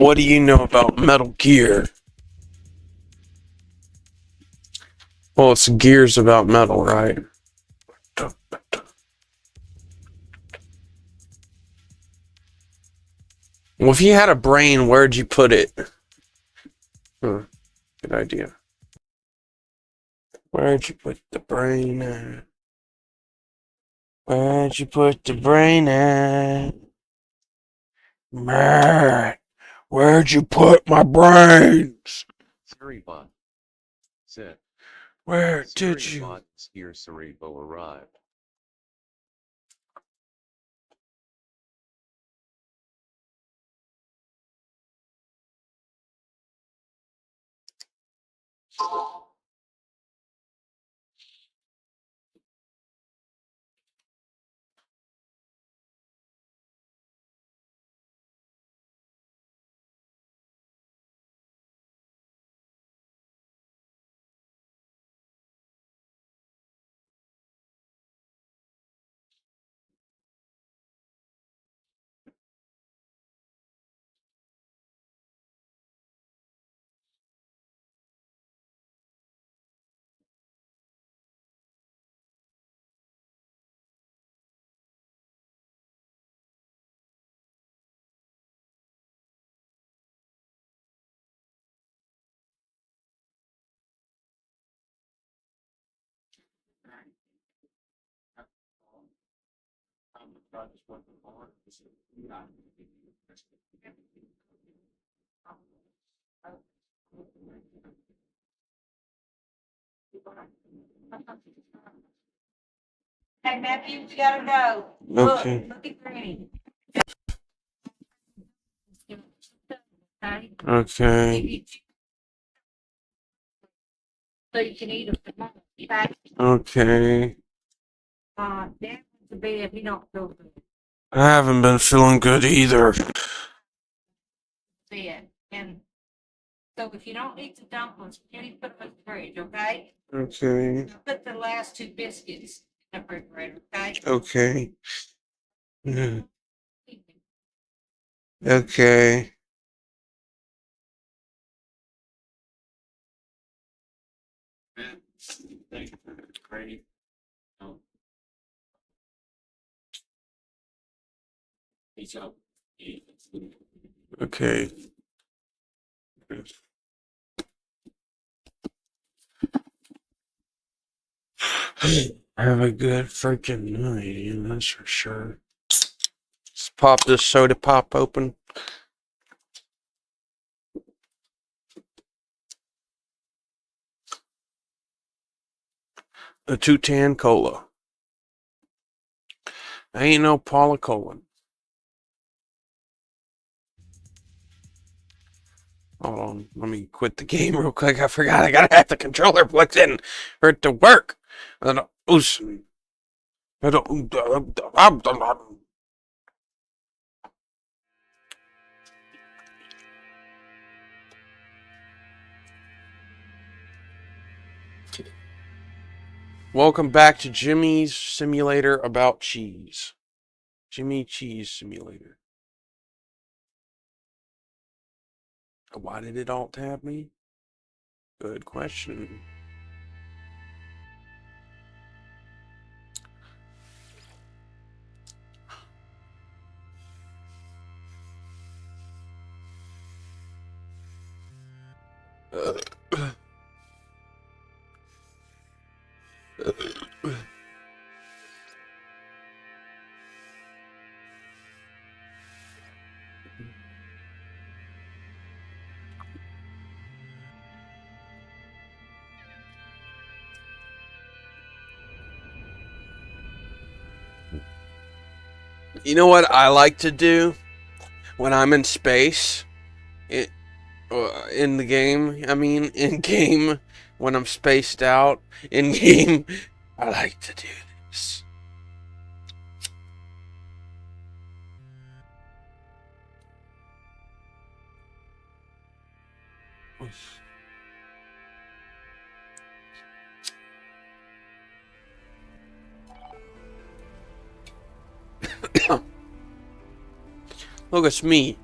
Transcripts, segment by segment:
What do you know about Metal Gear? Well, it's gears about metal, right? Well, if you had a brain, where'd you put it? Good idea. Where'd you put the brain at? Where'd you put the brain at? Man, where'd you put my brains? Cerebot said. Where did you? Cerebot's here Cerebo arrived. Hey, Matthew, we gotta go. Okay. Look at Granny. Okay. So you can eat them tomorrow. Okay? Okay. Dad went to bed. He don't feel good. I haven't been feeling good either. Bed. And so if you don't eat the dumplings, Kenny put them in the fridge, okay? Okay. Put the last 2 biscuits in the refrigerator, okay? Okay. Yeah. Okay. Great. He's up. Okay. Have a good freaking night, yeah, that's for sure. Let's pop this soda pop open. A 2-tan cola. I ain't no Paula Colin. Hold on, let me quit the game real quick. I forgot I gotta have the controller plugged in for it to work. Welcome back to Jimmy's Simulator about cheese. Jimmy Cheese Simulator. Why did it alt tab me? Good question. You know what I like to do when I'm in space? In the game, I mean, in game, when I'm spaced out, in game, I like to do this. Look, it's me.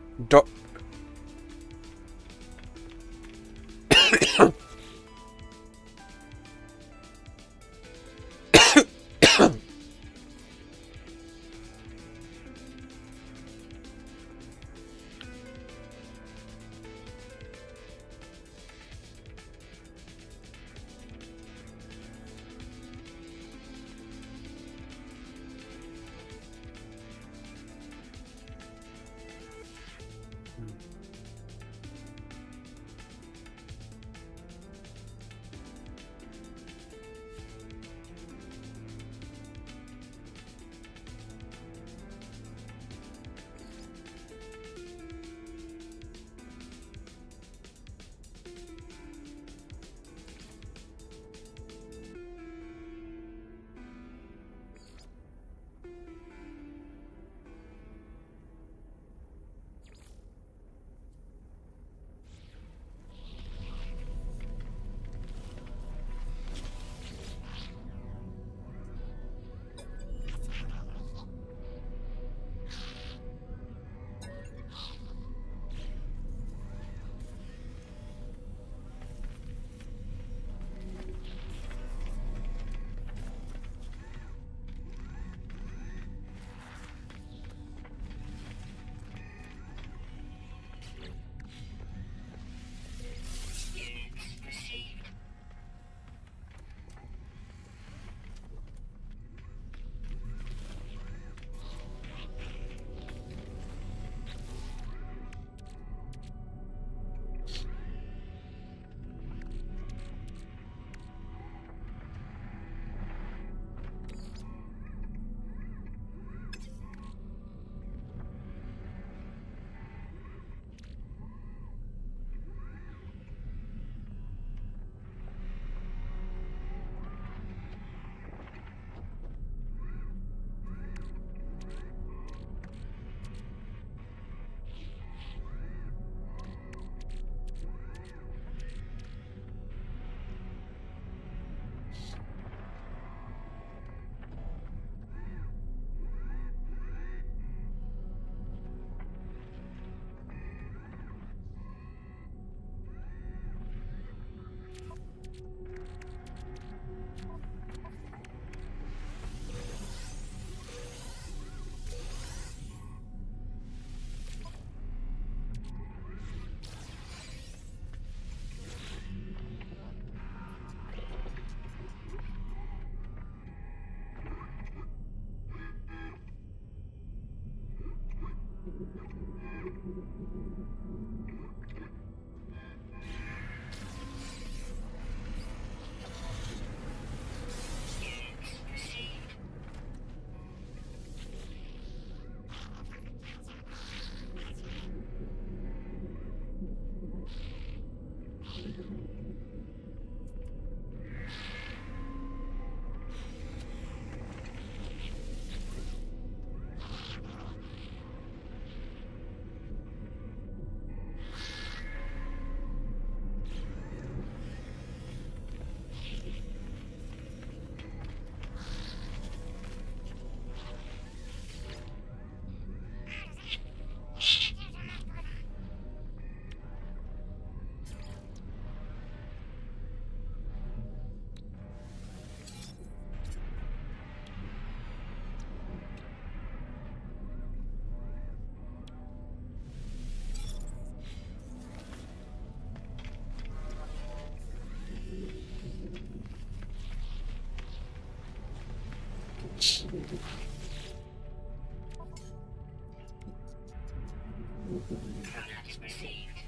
Product received.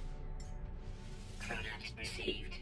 Product received.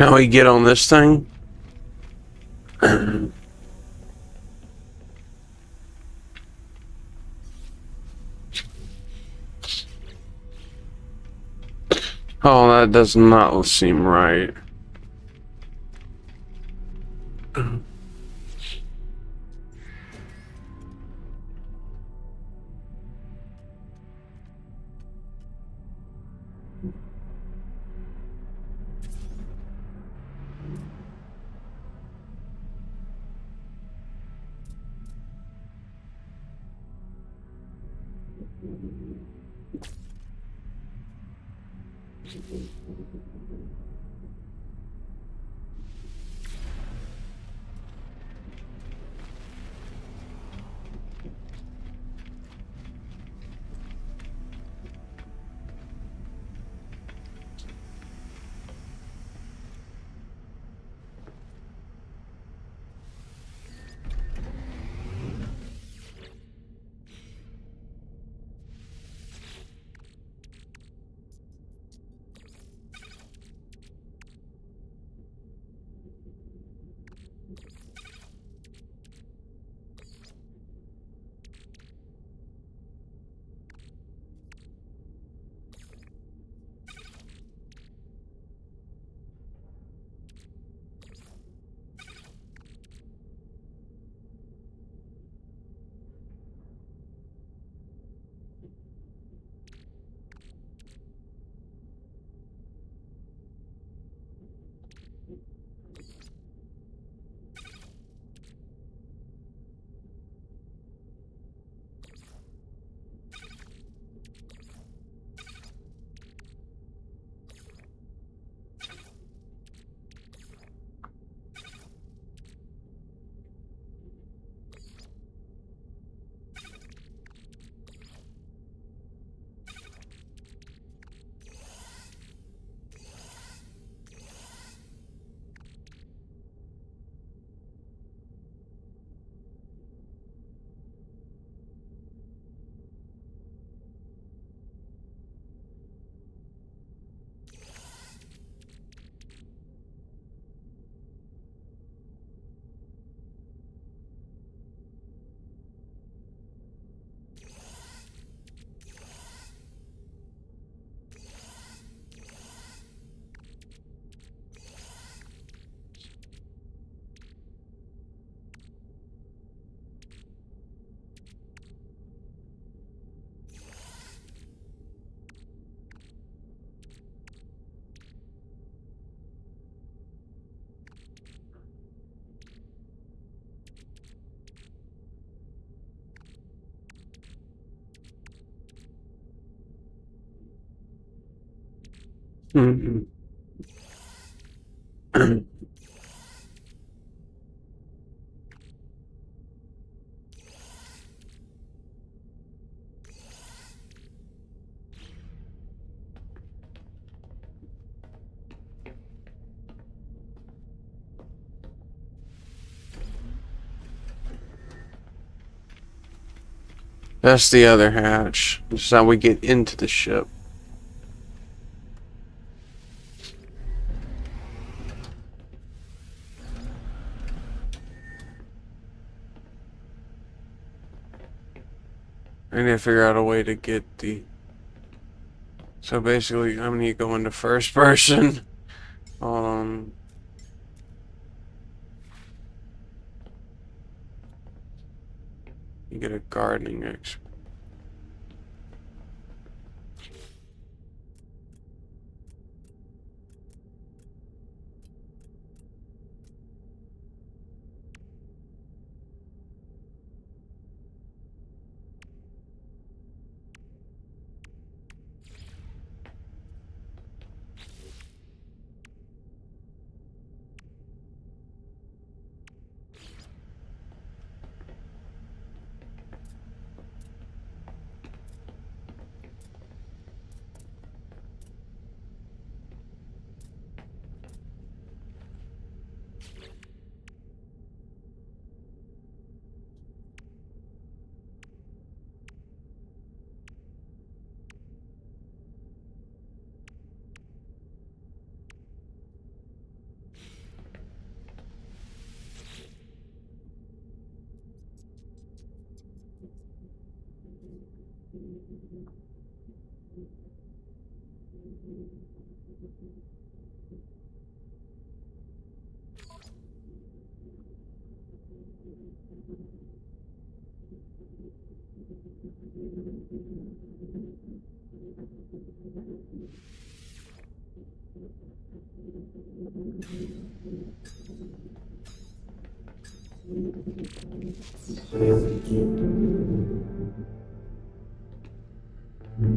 Now we get on this thing. Oh, that does not seem right. Mhm. That's the other hatch. This is how we get into the ship. I need to figure out a way to get the... So basically, I'm gonna go into first person. You get a gardening expert. Alert.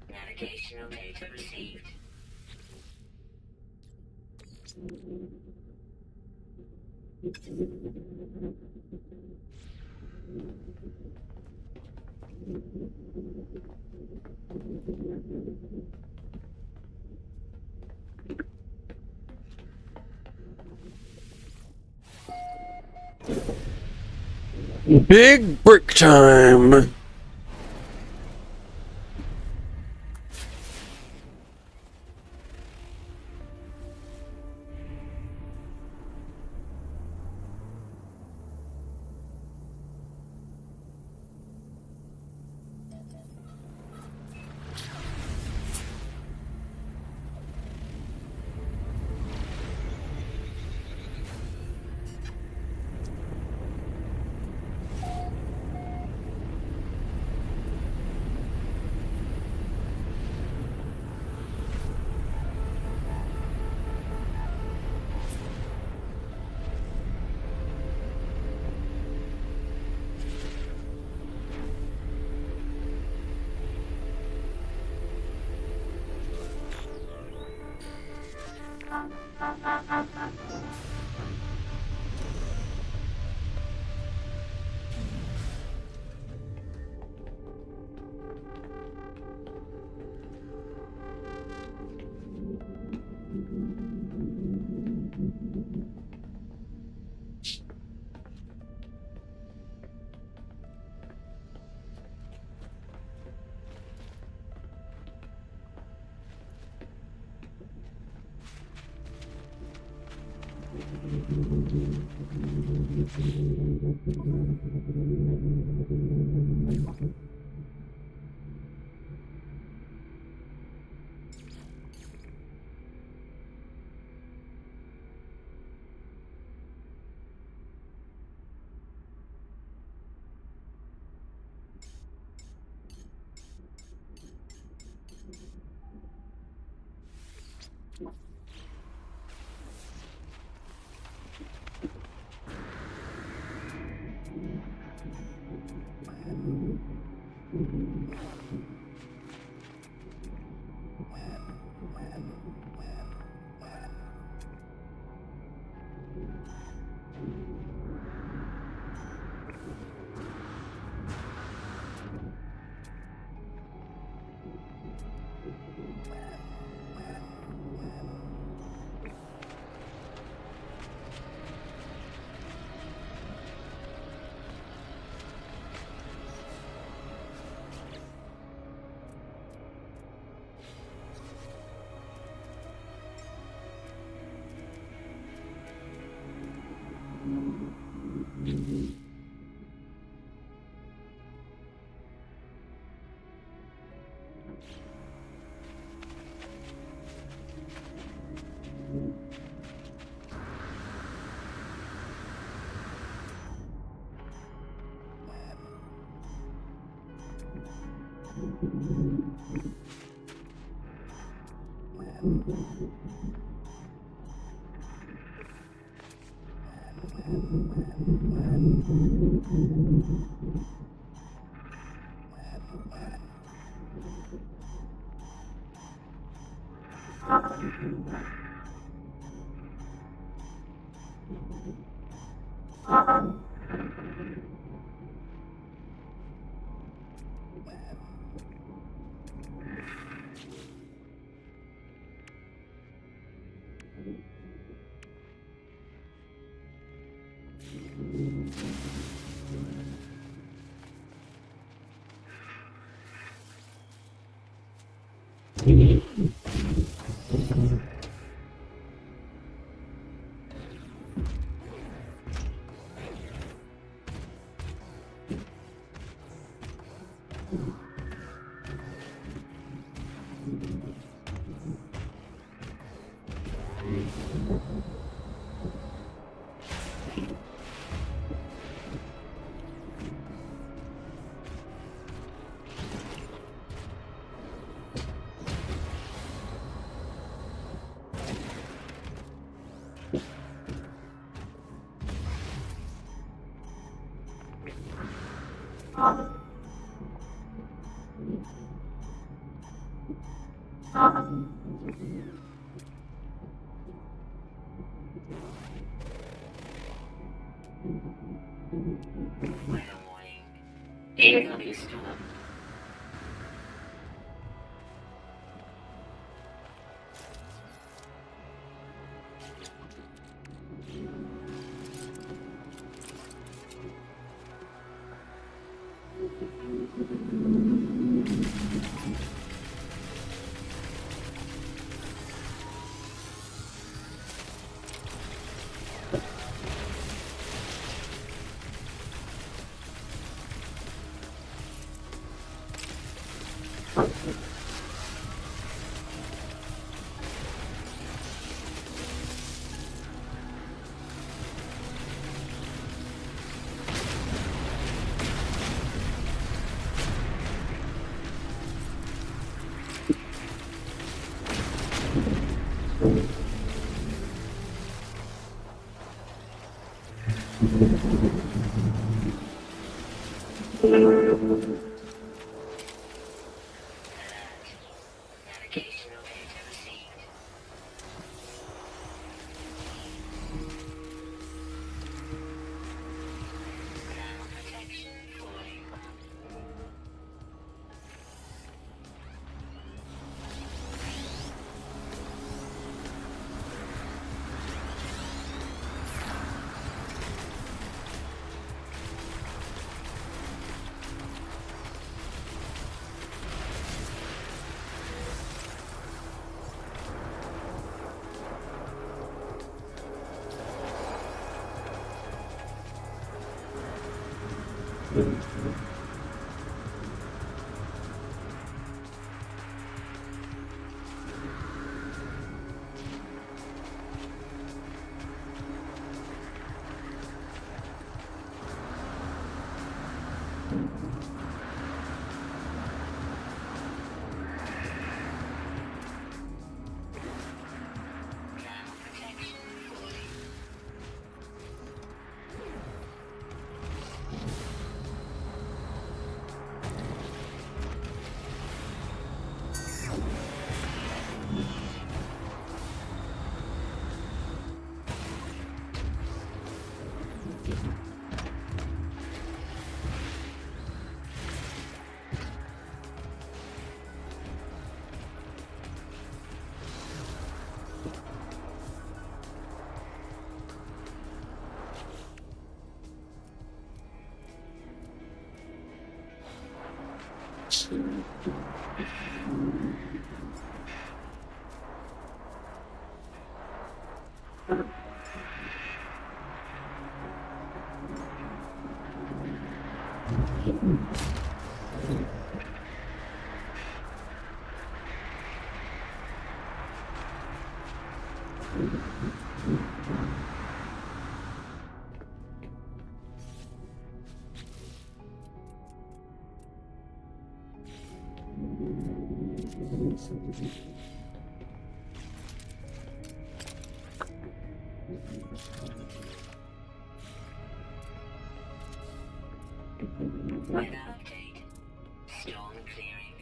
Navigational data received. Big brick time. Weather warning. Incoming storm. Navigational data received. Ground protection fully. Ground protection fully. Weather update. Storm clearing.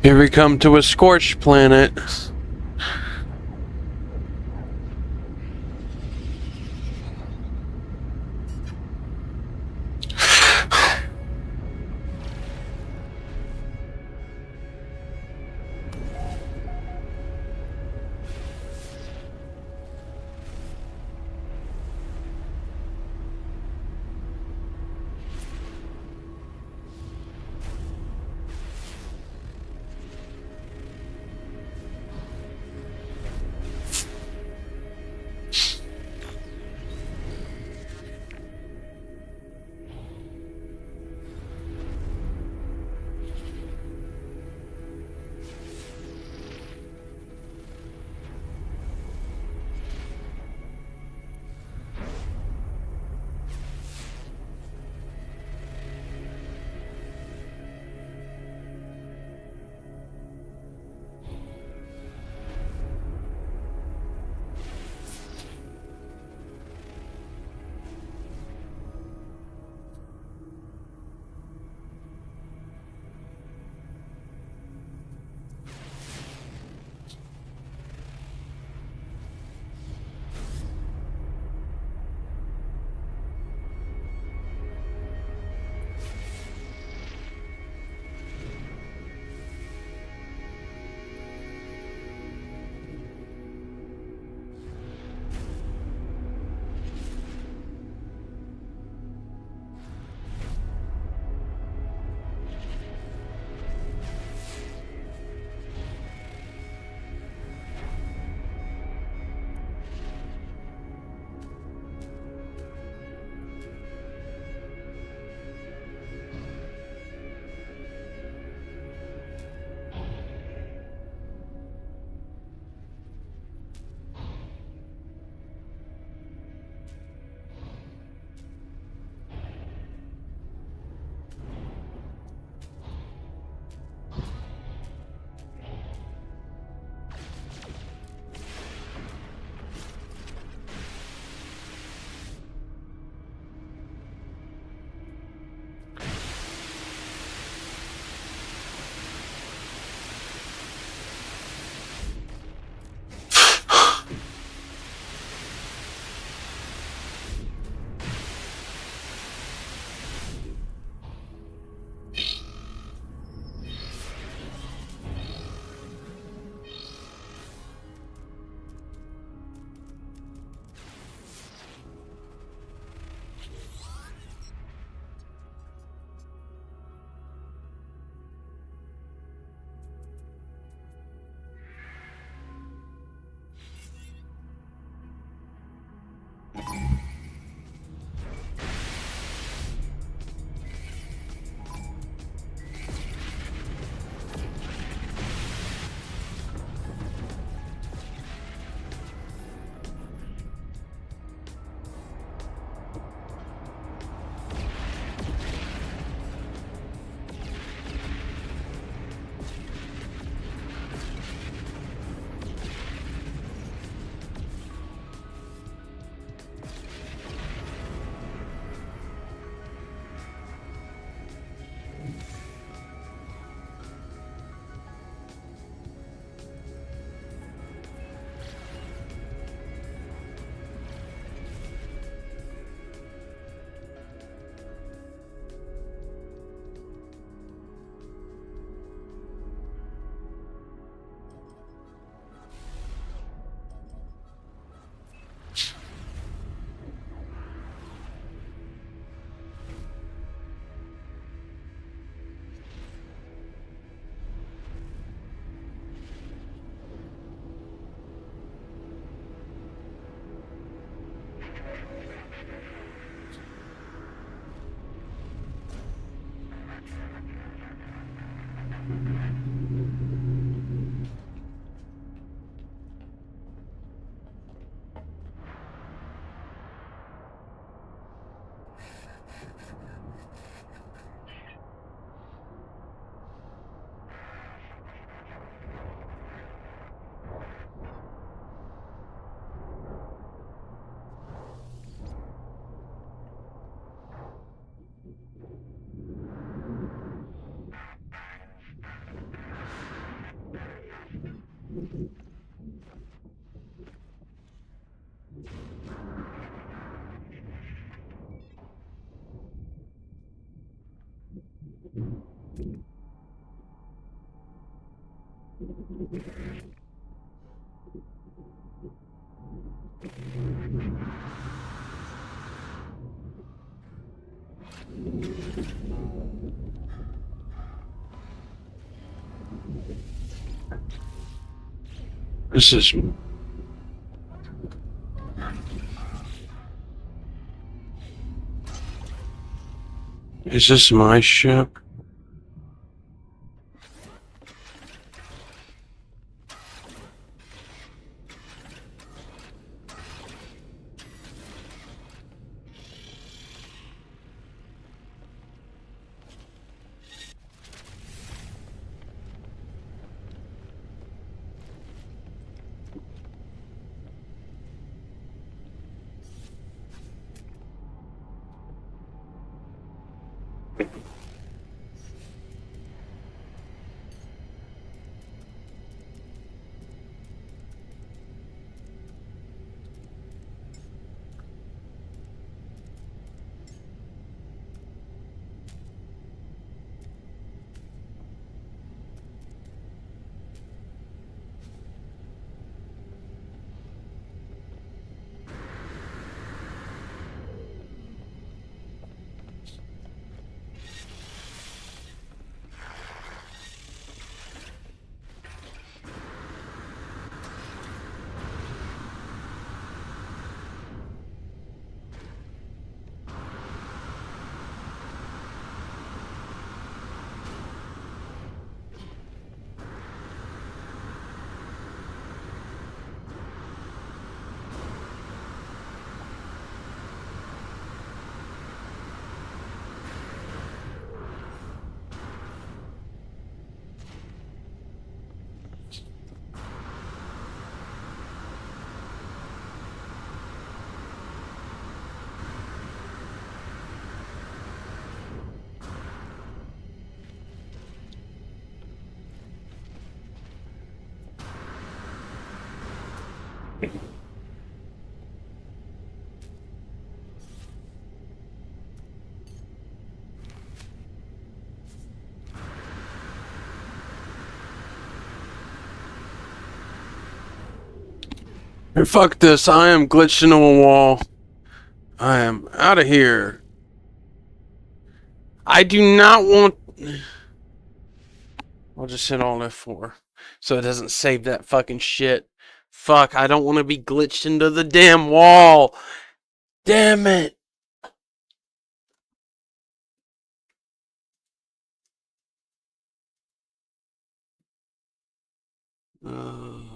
Here we come to a scorched planet. This is. Is this my ship? Hey, fuck this. I am glitched into a wall. I am out of here. I do not want. I'll just hit all F4 so it doesn't save that fucking shit. Fuck, I don't want to be glitched into the damn wall. Damn it. Uh,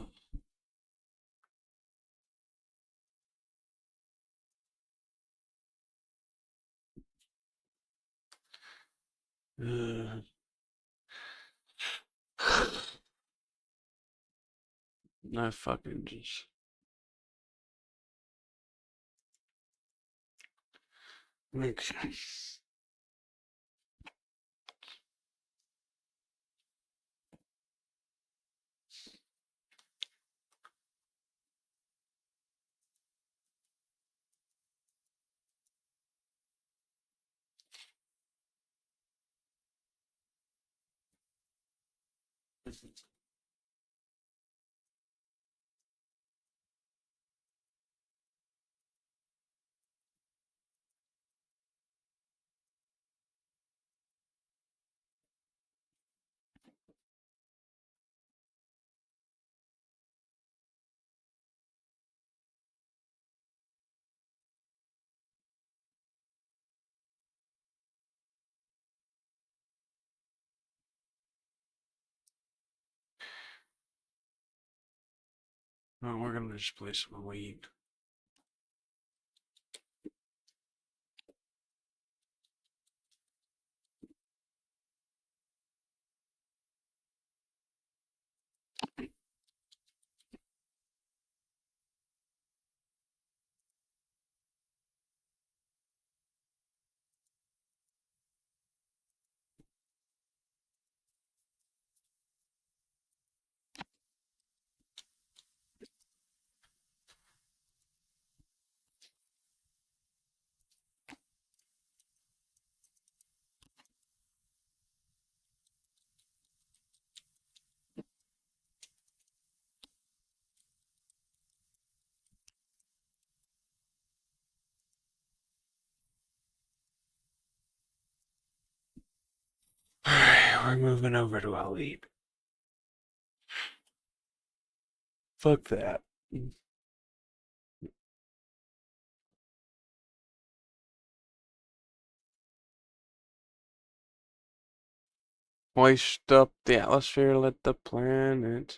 uh, no fucking just. Okay. Oh, we're gonna just play some weed. We're moving over to Elite. Fuck that. Hoist up the atmosphere, let the planet.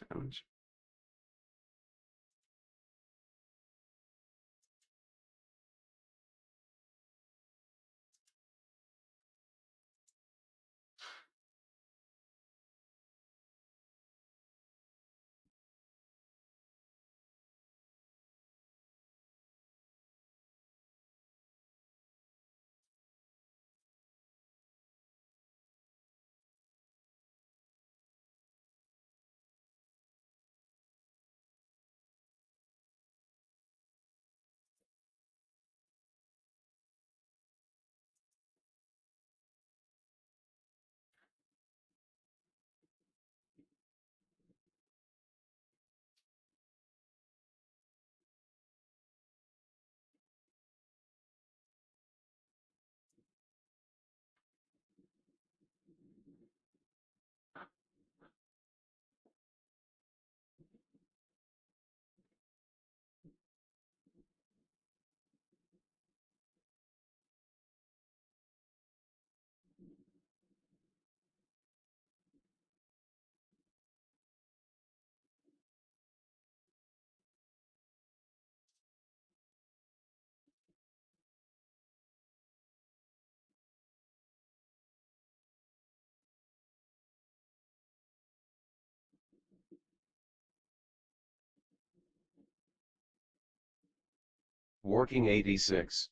Working 86.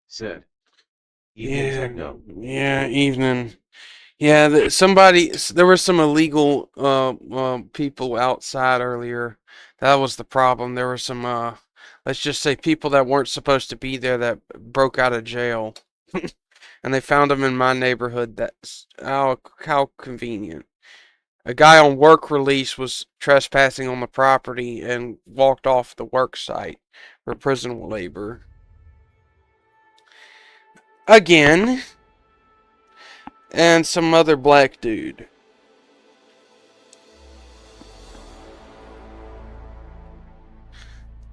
Said. Evening techno. Yeah, evening. Yeah, there were some illegal people outside earlier. That was the problem. There were some let's just say people that weren't supposed to be there that broke out of jail. And they found them in my neighborhood. That's how convenient. A guy on work release was trespassing on the property and walked off the work site for prison labor. Again. And some other black dude.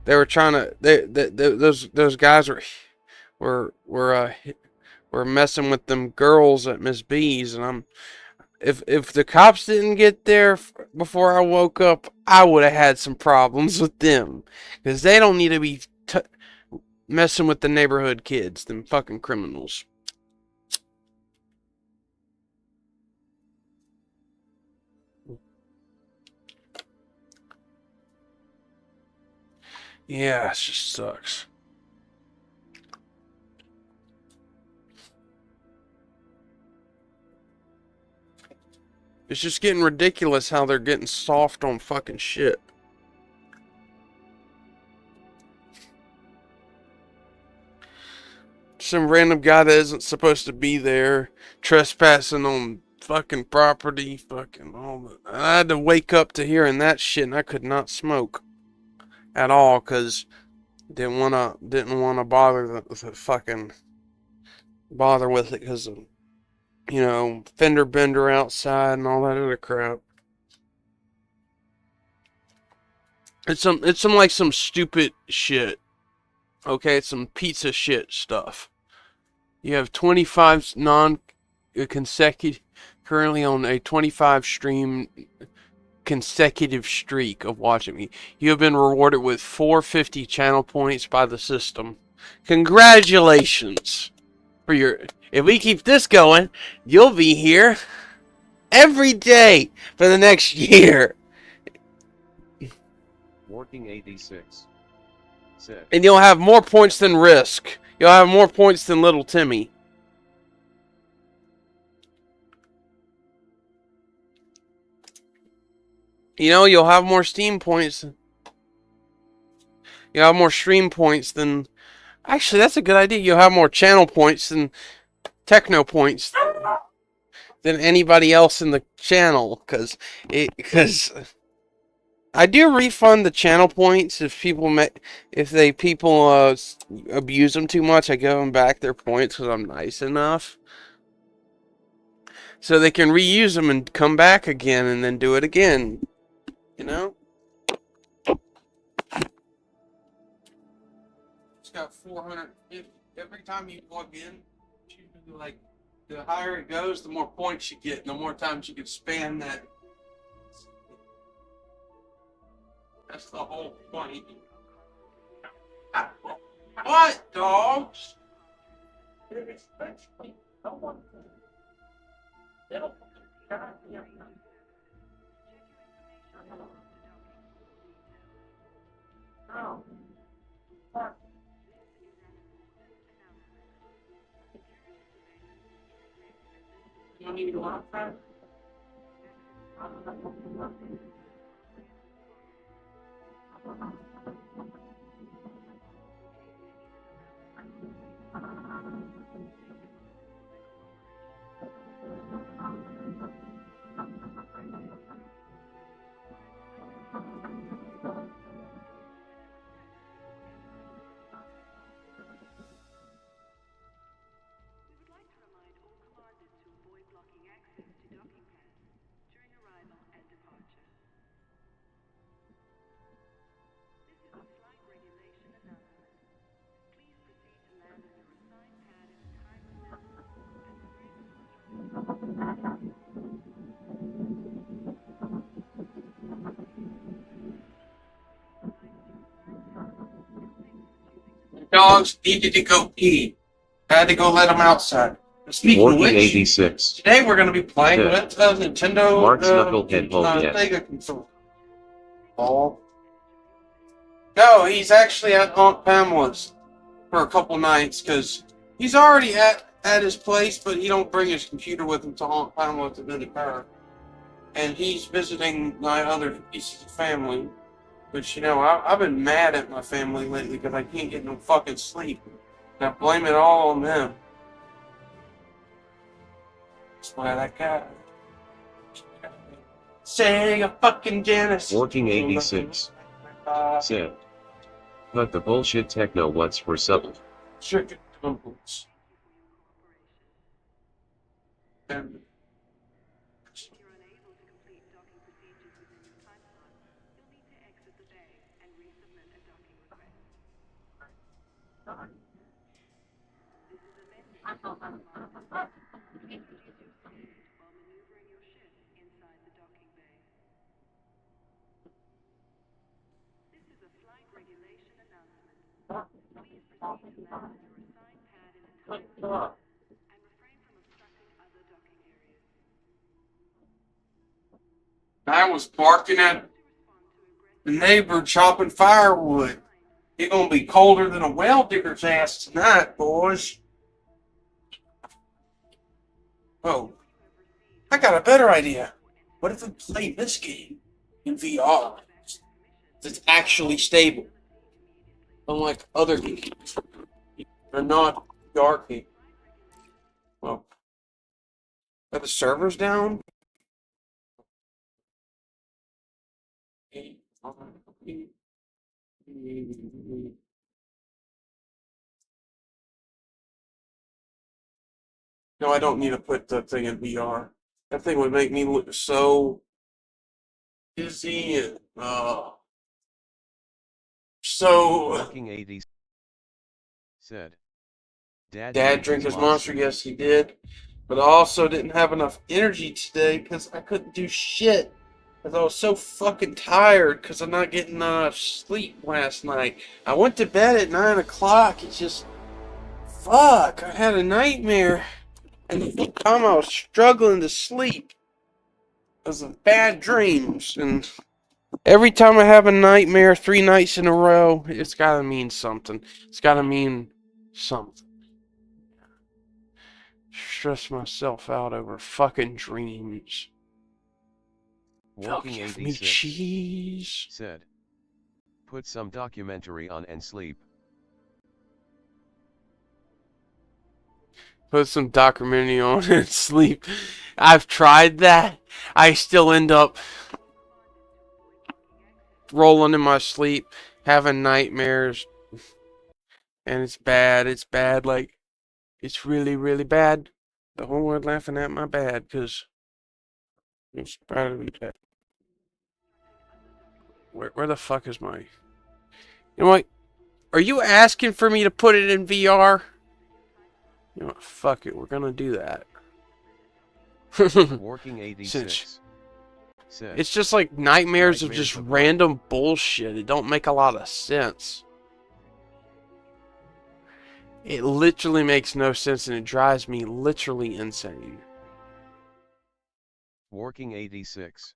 They were trying to. Those guys were messing with them girls at Miss B's, and if the cops didn't get there before I woke up, I would have had some problems with them, because they don't need to be messing with the neighborhood kids, them fucking criminals. Yeah, it just sucks. It's just getting ridiculous how they're getting soft on fucking shit. Some random guy that isn't supposed to be there, trespassing on fucking property, fucking all that. I had to wake up to hearing that shit, and I could not smoke at all, cause didn't wanna bother the fucking bother with it, cause of, fender bender outside and all that other crap. It's some stupid shit. Okay, it's some pizza shit stuff. You have 25 non-consecutive, currently on a 25 stream consecutive streak of watching me. You have been rewarded with 450 channel points by the system. Congratulations for your. If we keep this going, you'll be here every day for the next year. Working 86. Said. And you'll have more points than Risk. You'll have more points than Little Timmy. You'll have more Steam points. You'll have more stream points than... Actually, that's a good idea. You'll have more channel points than techno points than anybody else in the channel. Because I do refund the channel points if people abuse them too much. I give them back their points because I'm nice enough. so they can reuse them and come back again and then do it again. You know? It's got 450. Every time you plug in, like, the higher it goes, the more points you get, and the more times you can span that. That's the whole point. What, dogs? You need to go outside? Dogs needed to go pee. I had to go let them outside. Speaking of Working which, 86. today we're going to be playing Yeah. with Nintendo Mark's knucklehead home yet. Sega controller. Oh. No, he's actually at Aunt Pamela's for a couple nights because he's already at his place, but he don't bring his computer with him to Aunt Pamela to visit her. And he's visiting my other pieces of family. But you know, I've been mad at my family lately because I can't get no fucking sleep. And I blame it all on them. That's why that guy. Sega fucking Genesis. Working 86. Said. But the bullshit techno what's for supper. Chicken dumplings. And I was barking at the neighbor chopping firewood. It's gonna be colder than a well digger's ass tonight, boys. Oh, I got a better idea. What if we play this game in VR? It's actually stable. Unlike other games. They're not VR games. Well, are the servers down? No, I don't need to put the thing in VR. That thing would make me look so dizzy and so. Working 80. Said. Dad drink his monster. Yes, he did. But I also didn't have enough energy today because I couldn't do shit. Because I was so fucking tired because I'm not getting enough sleep last night. I went to bed at 9 o'clock. It's just. Fuck. I had a nightmare. And the whole time I was struggling to sleep. Because of bad dreams. And every time I have a nightmare 3 nights in a row, it's gotta mean something. It's gotta mean something. Stress myself out over fucking dreams. Working Give me 86. cheese. Said. Put some documentary on and sleep. Put some documentary on and sleep. I've tried that. I still end up rolling in my sleep, having nightmares. And it's bad. It's bad. Like, it's really, really bad. The whole world laughing at my bad, because it's probably bad. Where the fuck is my... You know what? Are you asking for me to put it in VR? You know what? Fuck it. We're gonna do that. Working Since 86. Said. it's just like nightmares of Nightmares just of what? random bullshit. It don't make a lot of sense. It literally makes no sense and it drives me literally insane. Working 86.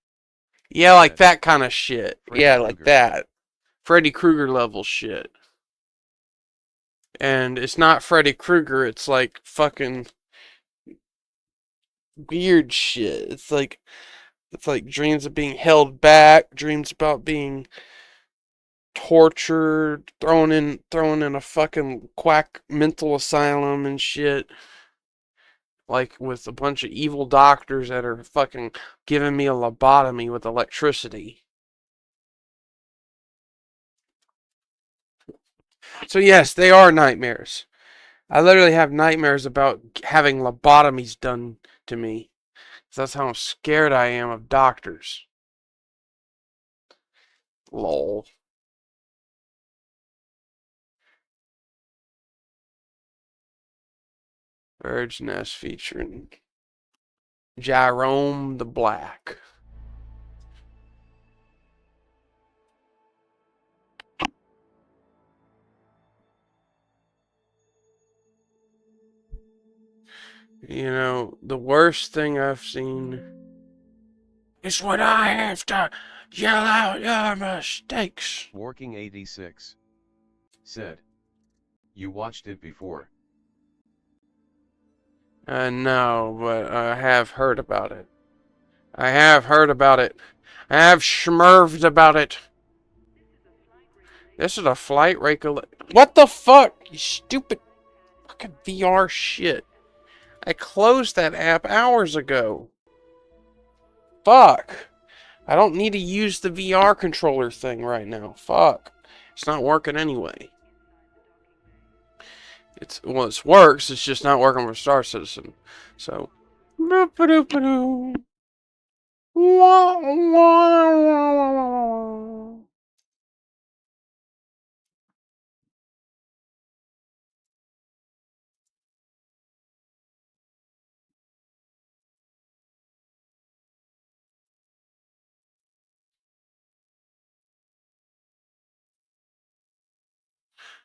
Yeah, like Said. that kind of shit. Freddy Yeah, like Krueger. that. Freddy Krueger level shit. And it's not Freddy Krueger, it's like fucking weird shit. It's like dreams of being held back, dreams about being tortured, thrown in a fucking quack mental asylum and shit. Like with a bunch of evil doctors that are fucking giving me a lobotomy with electricity. So yes, they are nightmares. I literally have nightmares about having lobotomies done to me. That's how scared I am of doctors. Lol. Bird's Nest featuring Jerome the Black. You know, the worst thing I've seen is when I have to yell out your mistakes. Working 86. Said. You watched it before. No, but I have heard about it. I have heard about it. I have schmerved about it. This is a flight regulation. What the fuck? You stupid fucking VR shit. I closed that app hours ago. Fuck. I don't need to use the VR controller thing right now. Fuck. It's not working anyway. It works, it's just not working for Star Citizen. So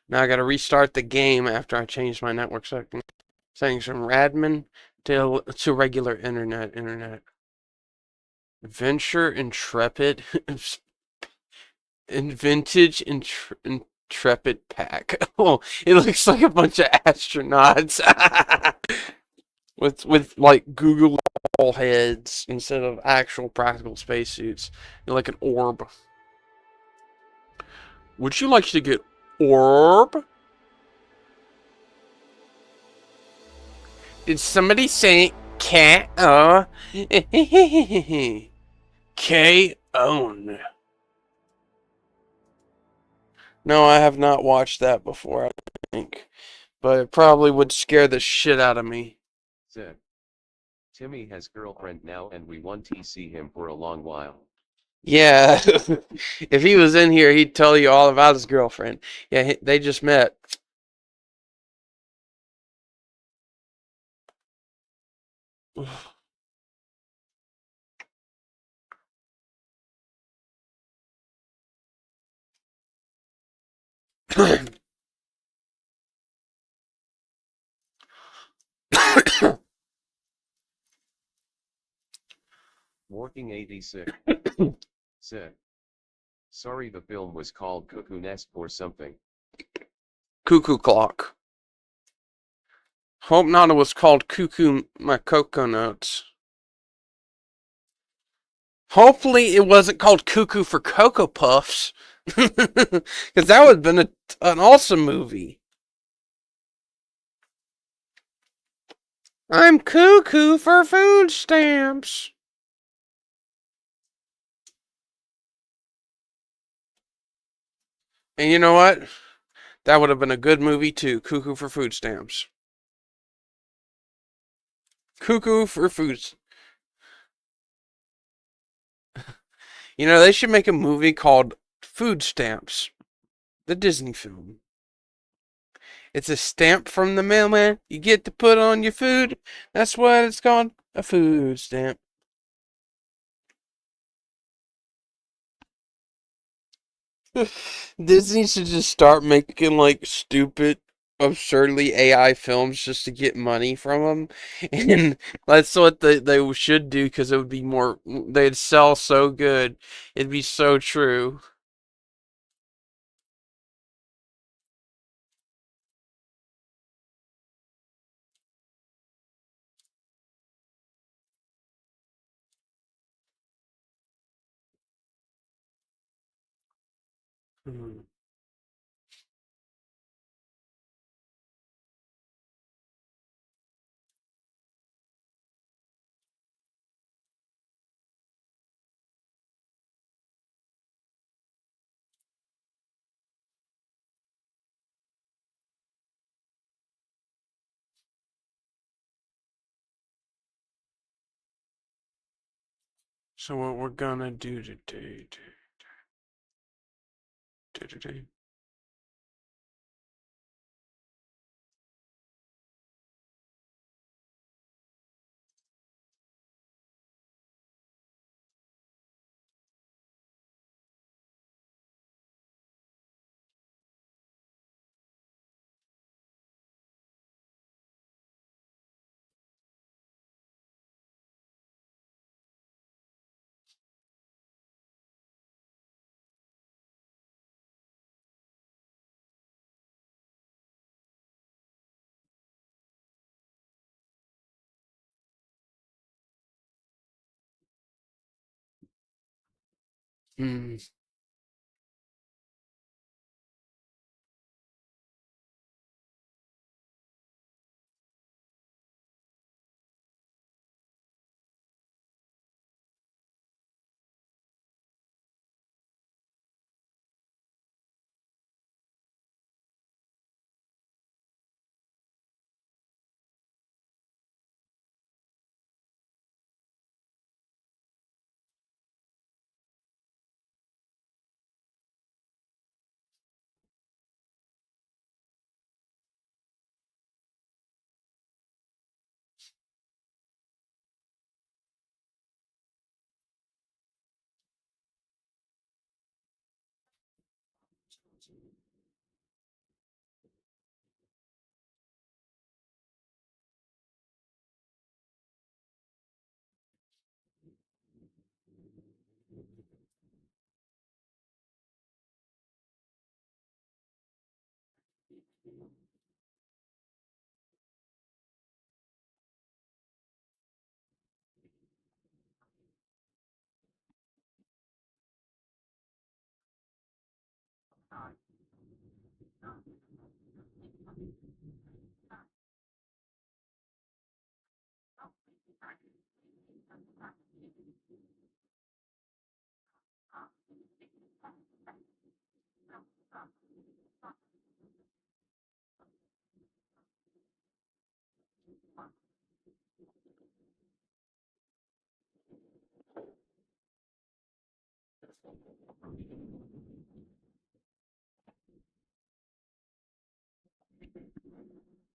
now I gotta restart the game after I change my network settings from Radman to regular internet. Venture Intrepid and Vintage Intrepid pack. Oh, it looks like a bunch of astronauts with like Google heads instead of actual practical spacesuits. You're like an orb. Would you like to get orb? Did somebody say cat? K-own. No, I have not watched that before, I think. But it probably would scare the shit out of me. Said. Timmy has girlfriend now and we want to see him for a long while. Yeah, if he was in here, he'd tell you all about his girlfriend. Yeah, they just met. Working 86. Said. Sorry, the film was called Cuckoo Nest or something. Cuckoo clock. Hope not it was called Cuckoo My Cocoa Nuts. Hopefully it wasn't called Cuckoo for Cocoa Puffs. Because that would have been an awesome movie. I'm cuckoo for food stamps. And you know what? That would have been a good movie too, Cuckoo for Food Stamps. Cuckoo for foods. You know, they should make a movie called Food Stamps, the Disney film. It's a stamp from the mailman you get to put on your food. That's what it's called, a food stamp. Disney should just start making like stupid, absurdly AI films just to get money from them, and that's what they should do because it would be more. They'd sell so good, it'd be so true. Hmm. So what we're gonna do today. Hmm.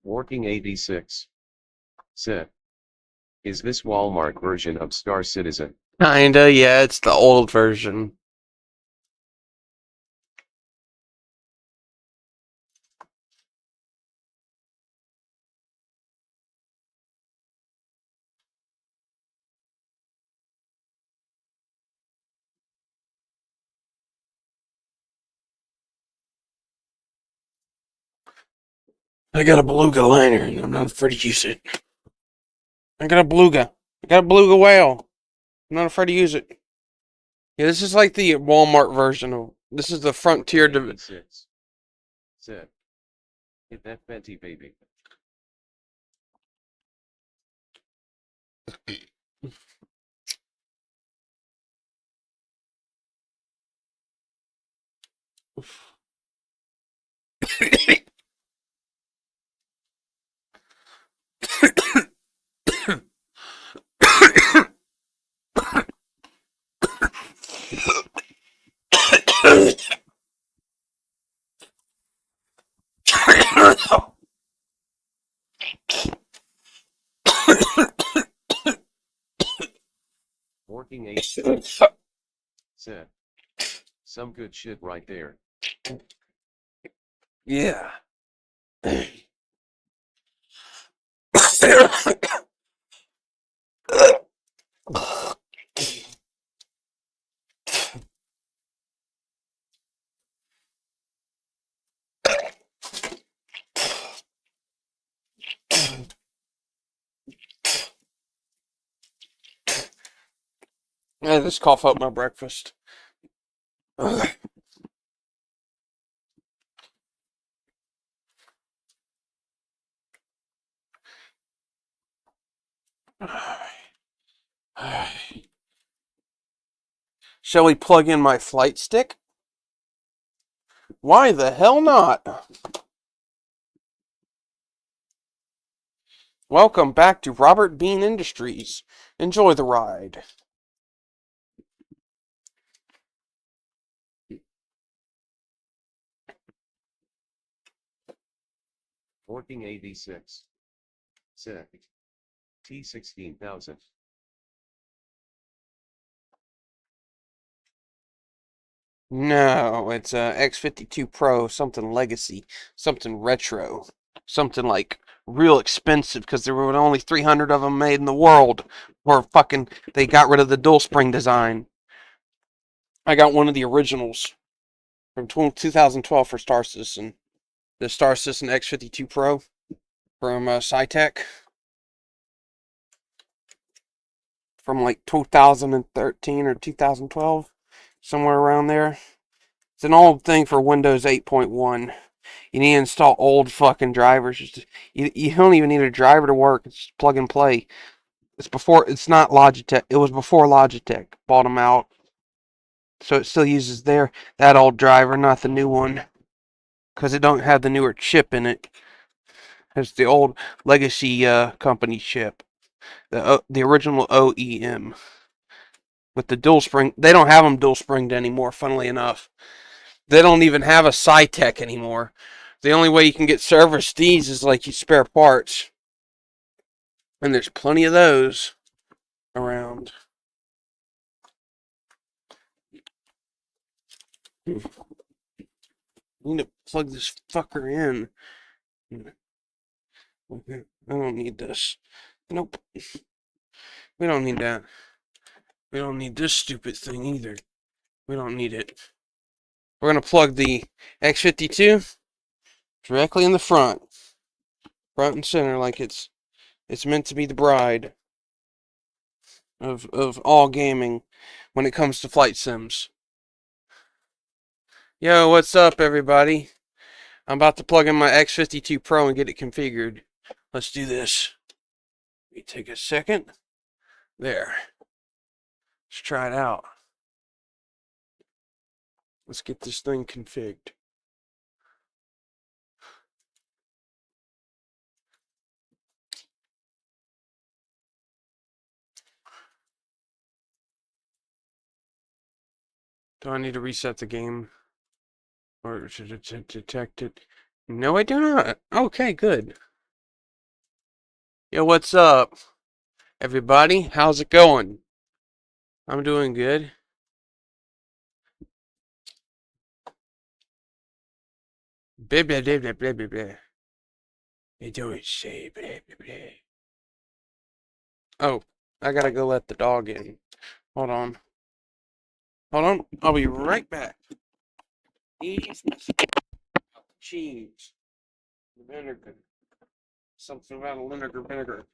Working 86. Said. Is this Walmart version of Star Citizen? Kinda, yeah. It's the old version. I got a beluga liner, and I'm not afraid to use it. I got a beluga. I got a beluga whale. I'm not afraid to use it. Yeah, this is like the Walmart version of. This is the Frontier. Working 86. Said. Hit that Fenty baby. Working 8. Said. Some good shit right there. Yeah. I just cough up my breakfast. Shall we plug in my flight stick? Why the hell not? Welcome back to Robert Bean Industries. Enjoy the ride. Working 86. Said. T16,000. No, it's a X52 Pro, something legacy, something retro, something like real expensive because there were only 300 of them made in the world. Or fucking, they got rid of the dual spring design. I got one of the originals from 2012 for Star Citizen. The Star Citizen X52 Pro from Cytec from like 2013 or 2012, somewhere around there. It's an old thing for Windows 8.1. You need to install old fucking drivers. You don't even need a driver to work. It's just plug and play. It's not Logitech. It was before Logitech bought them out. So it still uses that old driver, not the new one. Because it don't have the newer chip in it. It's the old legacy company chip. The original OEM. With the dual spring. They don't have them dual springed anymore, funnily enough. They don't even have a Cytec anymore. The only way you can get service these is like you spare parts. And there's plenty of those around. I need to plug this fucker in. Okay, I don't need this. Nope. We don't need that. We don't need this stupid thing either. We don't need it. We're going to plug the X52 directly in the front. Front and center like it's meant to be the bride of all gaming when it comes to flight sims. Yo, what's up everybody? I'm about to plug in my X52 Pro and get it configured. Let's do this. Let me take a second. There. Let's try it out. Let's get this thing configured. Do I need to reset the game? Or should it detect it? No, I do not. Okay, good. Yo, what's up, everybody? How's it going? I'm doing good. Blah, blah, blah, blah, blah, blah, blah. They don't say blah, blah, blah. Oh, I gotta go let the dog in. Hold on. Hold on. I'll be right back. Ease cheese. Vinegar. Something about a vinegar.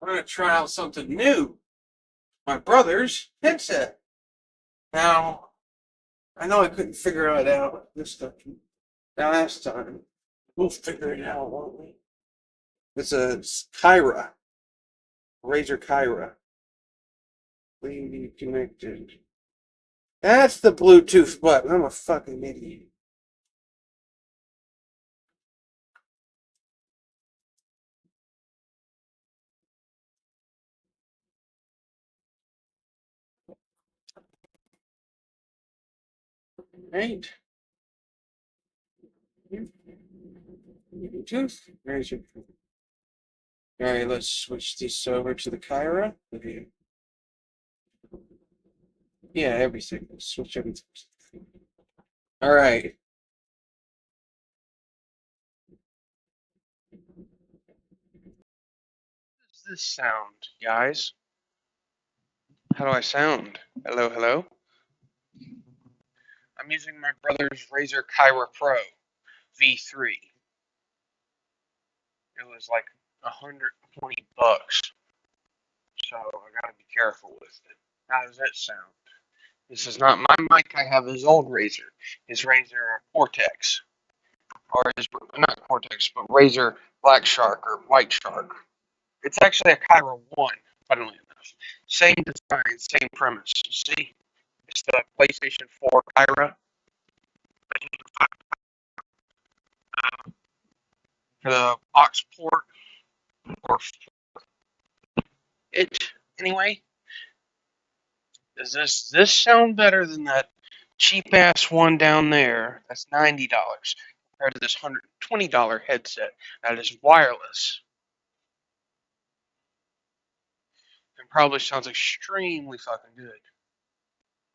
I'm gonna try out something new. My brother's headset. Now, I know I couldn't figure it out this time. Last time. We'll figure it out, won't we? It's a Kyra. Razer Kyra. We connected. That's the Bluetooth button. I'm a fucking idiot. Right? Bluetooth. Razer. Alright, let's switch this over to the Kyra. Okay. Yeah, everything. Let's switch everything. Alright. How does this sound, guys? How do I sound? Hello, hello? I'm using my brother's Razer Kyra Pro V3. It was like $120, so I gotta be careful with it. How does it sound? This is not my mic. I have his old Razer, his Razer Cortex, or his not Cortex, but Razer Black Shark or White Shark. It's actually a Kyra One, funnily enough. Same design, same premise. You see, it's the PlayStation 4 Kyra for the aux port, or it anyway. Does this sound better than that cheap ass one down there? That's $90 compared to this $120 headset that is wireless and probably sounds extremely fucking good.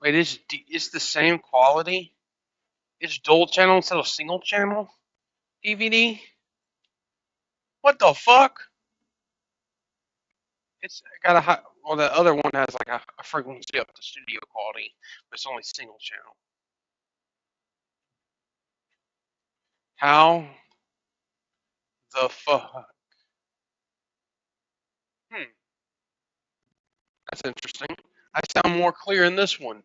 Wait, it's the same quality? It's dual channel instead of single channel DVD? What the fuck? It's got a high. Well, the other one has like a frequency up to studio quality, but it's only single channel. How the fuck? Hmm, that's interesting. I sound more clear in this one.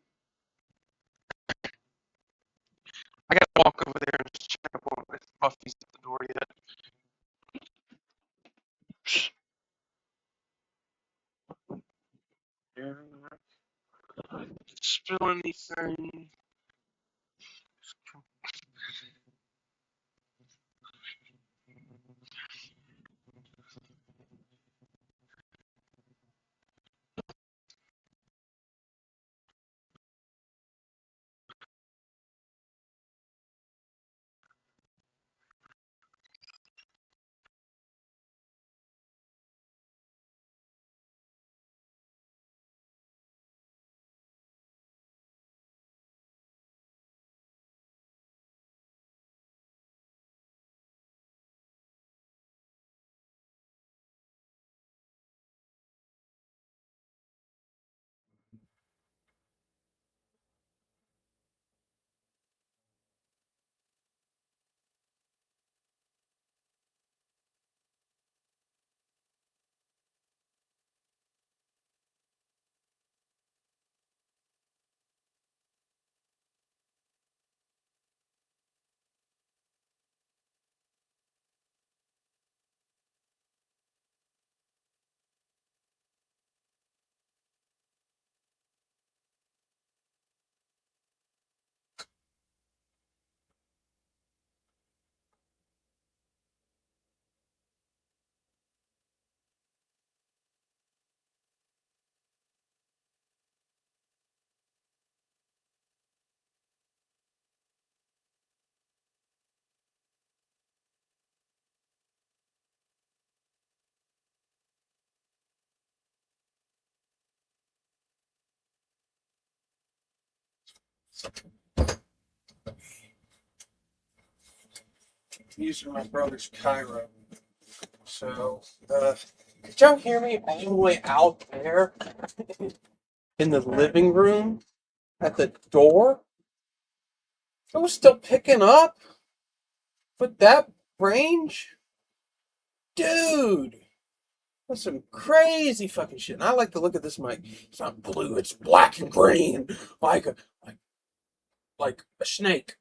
I gotta walk over there and just check up on if Buffy's at the door yet. Spill anything? Using my brother's Cairo. So, could y'all hear me all the way out there in the living room at the door? It was still picking up with that range? Dude, that's some crazy fucking shit. And I like the look of this mic. It's not blue, it's black and green. Like a like a snake.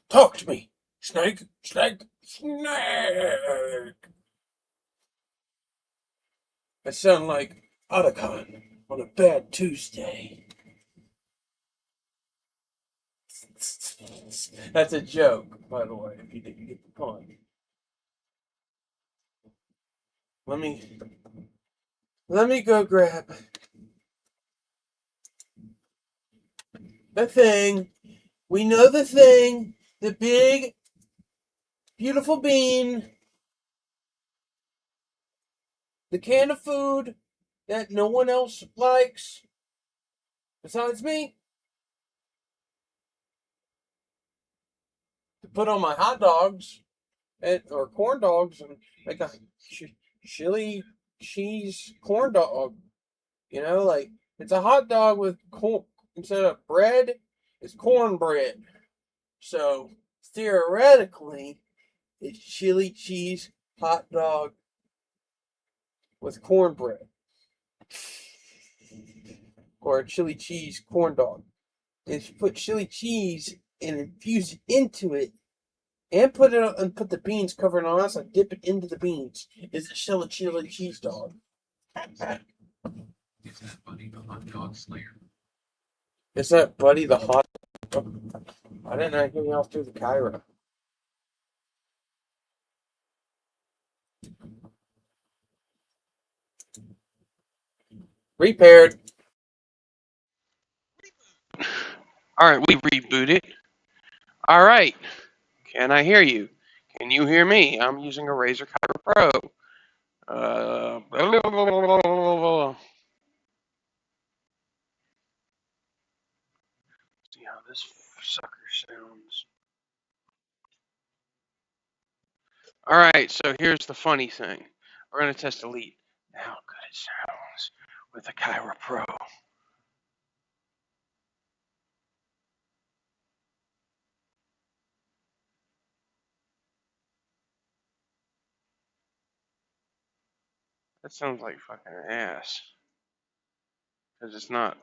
Talk to me. Snake, snake, snake. I sound like Otacon on a bad Tuesday. That's a joke, by the way, if you didn't get the pun. Let me go grab the thing. We know the thing. The big, beautiful bean. The can of food that no one else likes besides me. To put on my hot dogs or corn dogs and make a chili cheese corn dog. You know, like it's a hot dog with corn instead of bread. It's cornbread. So theoretically, it's chili cheese hot dog with cornbread, or a chili cheese corn dog. And if you put chili cheese and infuse it into it, and put the beans covered on ice, and dip it into the beans, it's a chili cheese dog. Is that Buddy the Hot Dog Slayer? Is that Buddy the hot? I didn't hear y'all through the Cairo. Repaired. All right, we rebooted. All right, can I hear you? Can you hear me? I'm using a Razer Cairo Pro. See how this sucker sounds. All right, so here's the funny thing. We're gonna test Elite. How good it sounds with the Cairo Pro. That sounds like fucking ass. Because it's not.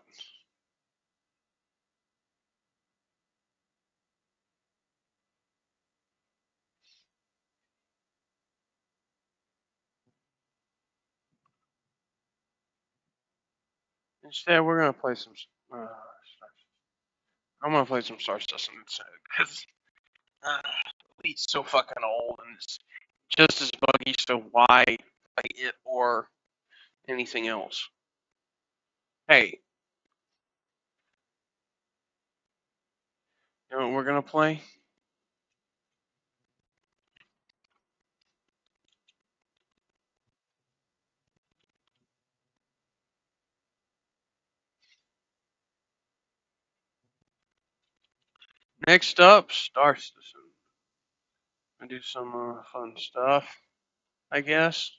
Instead, we're gonna play some. I'm gonna play some Star Citizen instead. Because Elite's so fucking old and it's just as buggy, so why play it or anything else? Hey, you know what we're gonna play? Next up, Star Citizen. I do some fun stuff, I guess.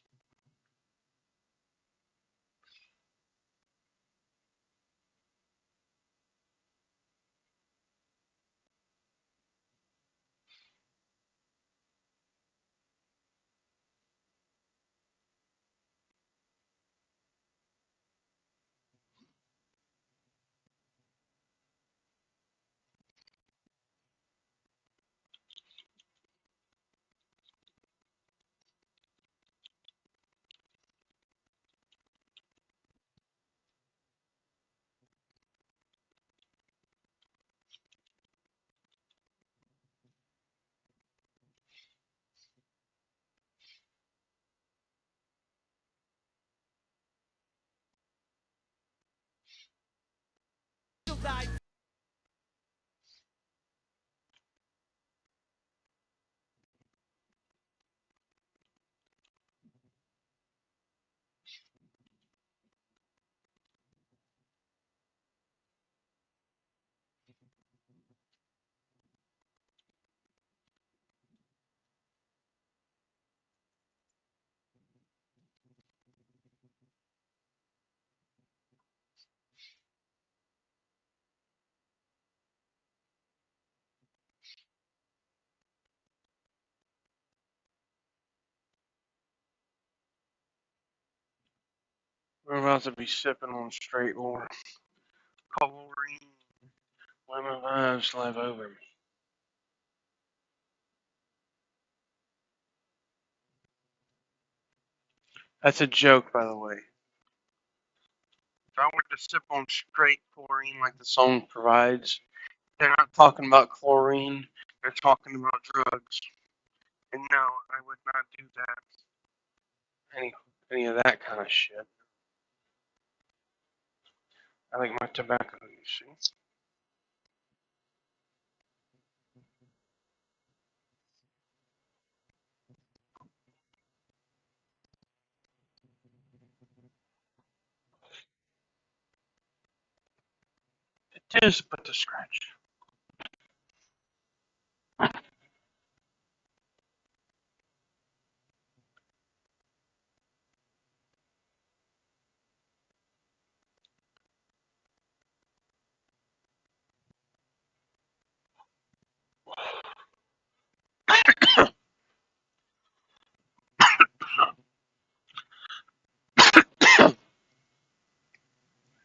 We're about to be sipping on straight lore. Chlorine. When my lives live over me. That's a joke, by the way. If I were to sip on straight chlorine like the song provides, they're not talking about chlorine, they're talking about drugs. And no, I would not do that. Any of that kind of shit. I like my tobacco, you see. It is but a scratch.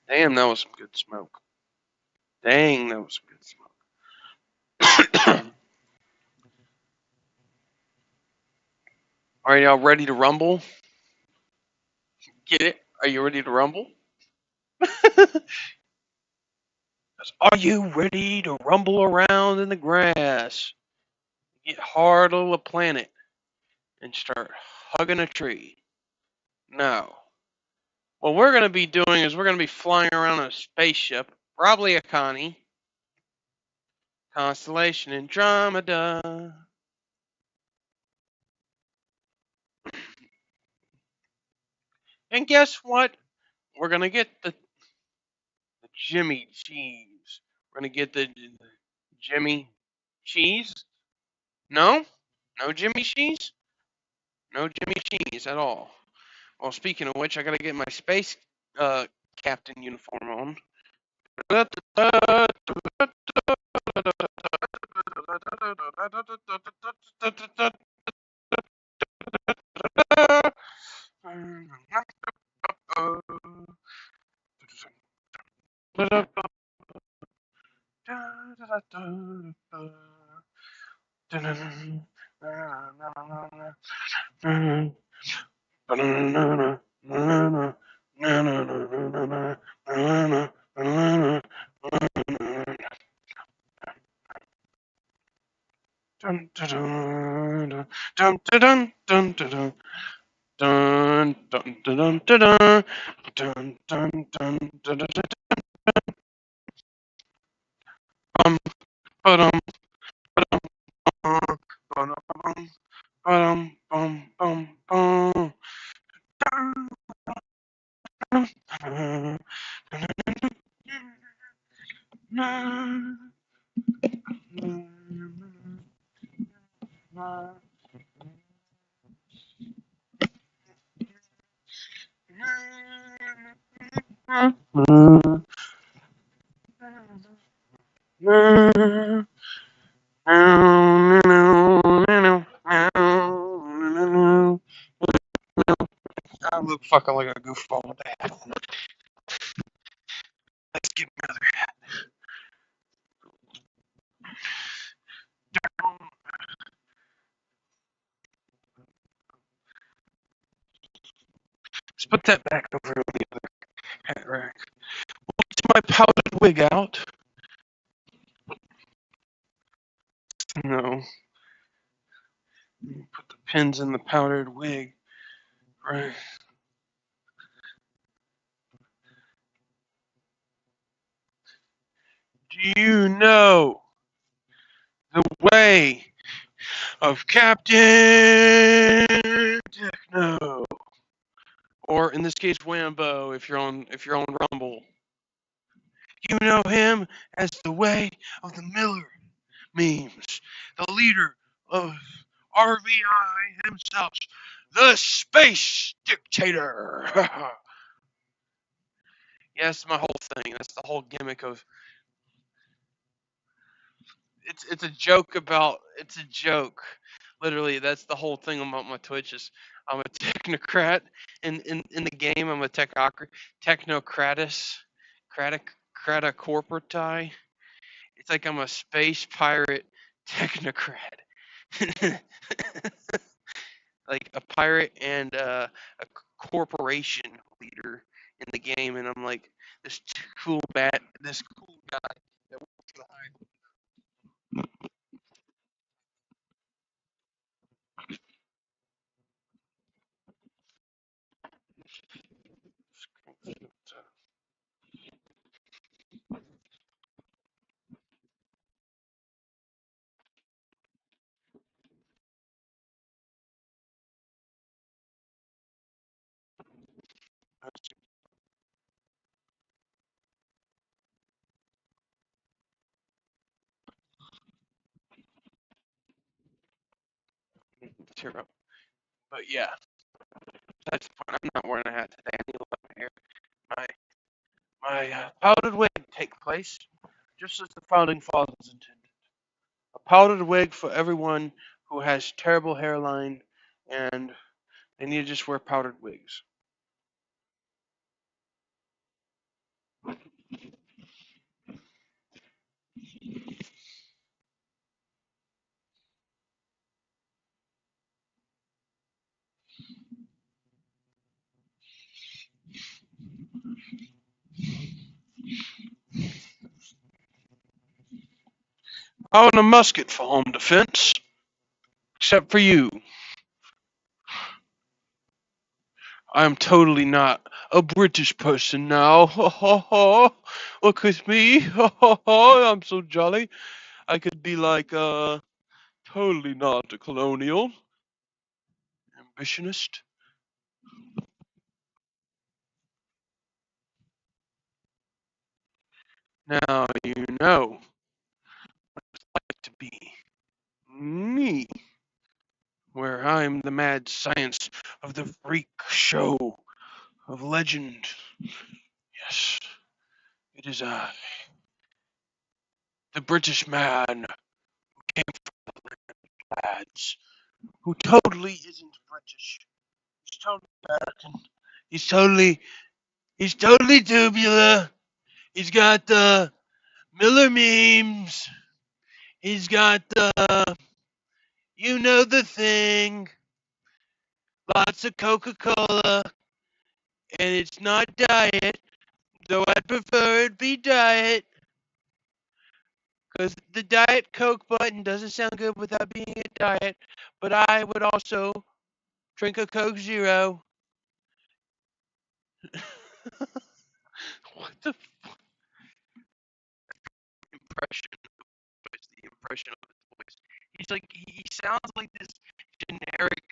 Damn, that was some good smoke. Dang, that was some good smoke. Are y'all ready to rumble? Get it? Are you ready to rumble? Are you ready to rumble around in the grass? Get hard on the planet and start hugging a tree? No. What we're going to be doing is we're going to be flying around in a spaceship, probably a Connie, Constellation and Andromeda. And guess what? We're going to get the Jimmy cheese. We're going to get the Jimmy cheese. No? No Jimmy cheese? No Jimmy cheese at all. Well, speaking of which, I got to get my space captain uniform on. Dun dun dun dun dun dun dun dun dun dun dun dun dun dun dun dun dun bum ba-dum ba-dum bum bum bum bum I look fucking like a goofball with that. Let's get another hat. Let's put that back over on the other hat rack. Get my powdered wig out. No. Put the pins in the powdered wig. Right. Do you know the way of Captain Techno? Or in this case, Wambo, if you're on Rumble. You know him as the way of the Miller memes, the leader of RVI himself, the space dictator. Yes, my whole thing. That's the whole gimmick of it's a joke about it's a joke Literally, that's the whole thing about my Twitch is I'm a technocrat. In the game, I'm a technocratus, crata corporati. It's like I'm a space pirate technocrat. Like a pirate and a corporation leader in the game, and I'm like this cool guy that works for the high. But yeah, that's the point. I'm not wearing a hat today. I need to let my hair, my powdered wig take place, just as the founding fathers intended. A powdered wig for everyone who has terrible hairline, and they need to just wear powdered wigs. I own a musket for home defense, except for you. I am totally not a British person now. Ho ho ho! Look at me! Ho ho ho! I'm so jolly. I could be like totally not a colonial ambitionist. Now you know like to be me, where I'm the mad science of the freak show of legend. Yes, it is I, the British man, came from the lads, who totally isn't British. He's totally American. He's totally, he's totally tubular. He's got the Miller memes. He's got the, you know the thing. Lots of Coca-Cola, and it's not diet, though I'd prefer it be diet, because the Diet Coke button doesn't sound good without being a diet, but I would also drink a Coke Zero. What the impression? What's the impression of his voice? He's like, he sounds like this generic,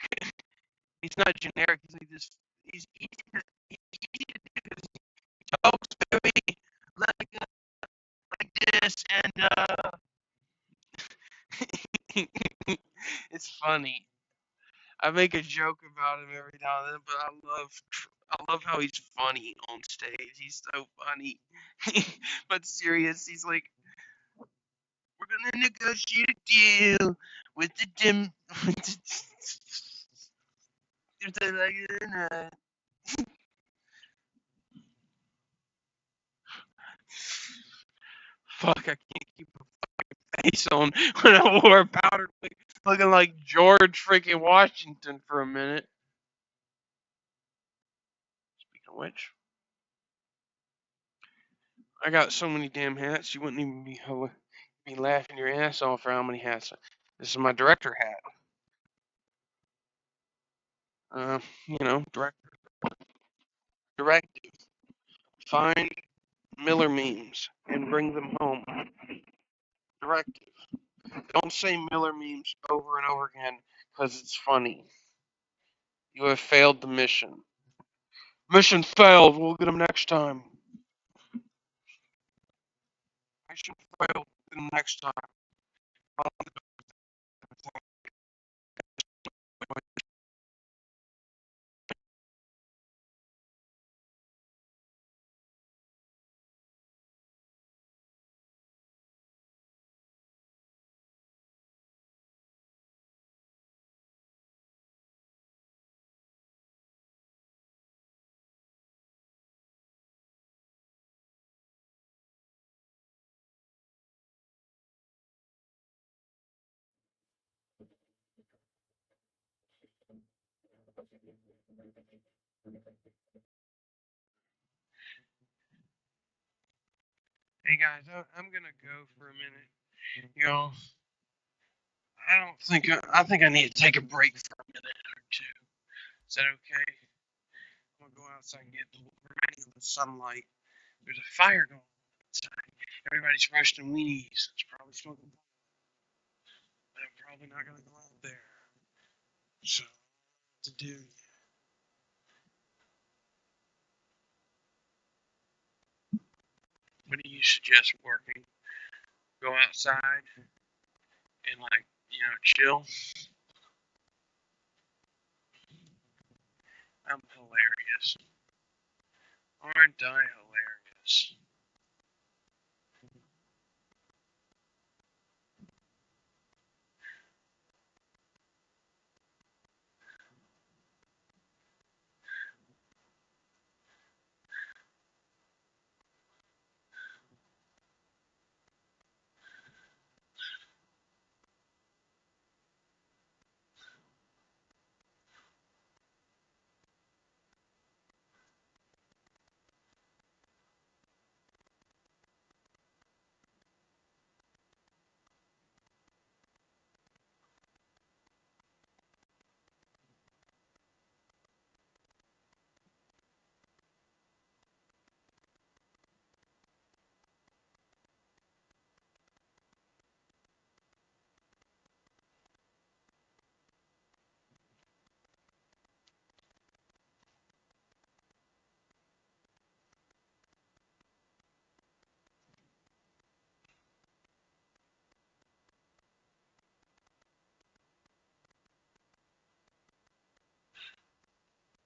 he's not generic, he's like this, he's easy to do because he talks very like, like this, and it's funny. I make a joke about him every now and then, but I love how he's funny on stage. He's so funny, but serious. He's like, we're gonna negotiate a deal with the dim. If they like it or not. Fuck, I can't keep a face on when I wore a powdered wig, looking like George freaking Washington for a minute. Speaking of which. I got so many damn hats, you wouldn't even be laughing your ass off for how many hats. This is my director hat. You know, directive. Find Miller memes and bring them home. Directive. Don't say Miller memes over and over again because it's funny. You have failed the mission. Mission failed. We'll get them next time. Mission failed. We'll get them next time. Hey guys, I'm gonna go for a minute. You know, I think I need to take a break for a minute or two. Is that okay? I'm gonna go outside and get the remaining of the sunlight. There's a fire going on outside. Everybody's roasting weenies. It's probably smoking. But I'm probably not gonna go out there. So, what to do? What do you suggest working? Go outside and chill. I'm hilarious. Aren't I hilarious?